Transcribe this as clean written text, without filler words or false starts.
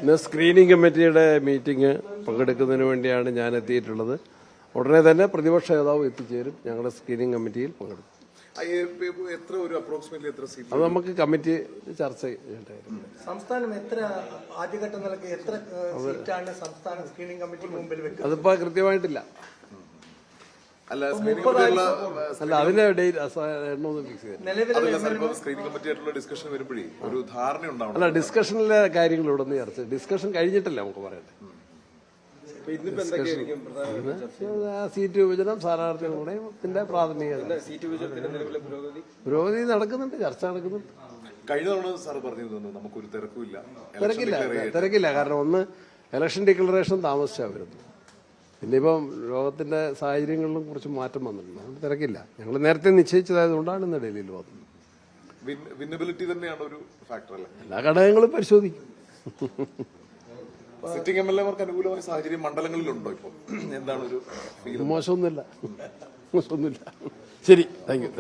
ഇന്ന് സ്ക്രീനിംഗ് കമ്മിറ്റിയുടെ മീറ്റിംഗ് പങ്കെടുക്കുന്നതിന് വേണ്ടിയാണ് ഞാൻ എത്തിയിട്ടുള്ളത്. ഉടനെ തന്നെ പ്രതിപക്ഷ നേതാവ് എത്തിച്ചേരും. ഞങ്ങളുടെ സ്ക്രീനിംഗ് കമ്മിറ്റിയിൽ പങ്കെടുക്കും. അത് നമുക്ക് കമ്മിറ്റി ചർച്ച ചെയ്യേണ്ടതായിരുന്നു. സംസ്ഥാനം എത്ര ആദ്യഘട്ട നിലയ്ക്ക് എത്ര സീറ്റാണ് സംസ്ഥാന സ്ക്രീനിംഗ് കമ്മിറ്റി മുമ്പിൽ വെക്കുന്നത്? അതിപ്പോ കൃത്യമായിട്ടില്ല. അല്ല അതിന്റെ എണ്ണമൊന്നും ഫിക്സ് ചെയ്തില്ല. അല്ല ഡിസ്കഷനിലെ കാര്യങ്ങൾ ഇവിടെ നിന്ന് ചർച്ച ഡിസ്കഷൻ കഴിഞ്ഞിട്ടല്ല നമുക്ക് പറയട്ടെ. സീറ്റ് വിഭജനം സ്ഥാനാർത്ഥികളുടെ പ്രാഥമിക പുരോഗതി നടക്കുന്നുണ്ട്, ചർച്ച നടക്കുന്നുണ്ട്. കഴിഞ്ഞ തവണ സാർ പറഞ്ഞിരുന്നു നമുക്കൊരു തിരക്കില്ല. കാരണം ഒന്ന് ഇലക്ഷൻ ഡിക്ലറേഷൻ താമസിച്ചാ വരുന്നത്. പിന്നെ ഇപ്പം ലോകത്തിന്റെ സാഹചര്യങ്ങളിലും കുറച്ച് മാറ്റം വന്നിട്ടുണ്ട്. അതുകൊണ്ട് തിരക്കില്ല. ഞങ്ങൾ നേരത്തെ നിശ്ചയിച്ചതായതുകൊണ്ടാണ് ഇന്ന് ഡൽഹിയിൽ വന്നത്. വിന്നബിലിറ്റി തന്നെയാണ് ഒരു ഫാക്ടർ അല്ലേ? എല്ലാ ഘടകങ്ങളും പരിശോധിക്കും. സിറ്റിംഗ് എംഎൽഎമാർക്ക് അനുകൂലമായ സാഹചര്യം മണ്ഡലങ്ങളിലുണ്ടോ ഇപ്പോൾ? എന്താണ് ഒരു മോശമൊന്നുമില്ല. ശരി, താങ്ക് യു.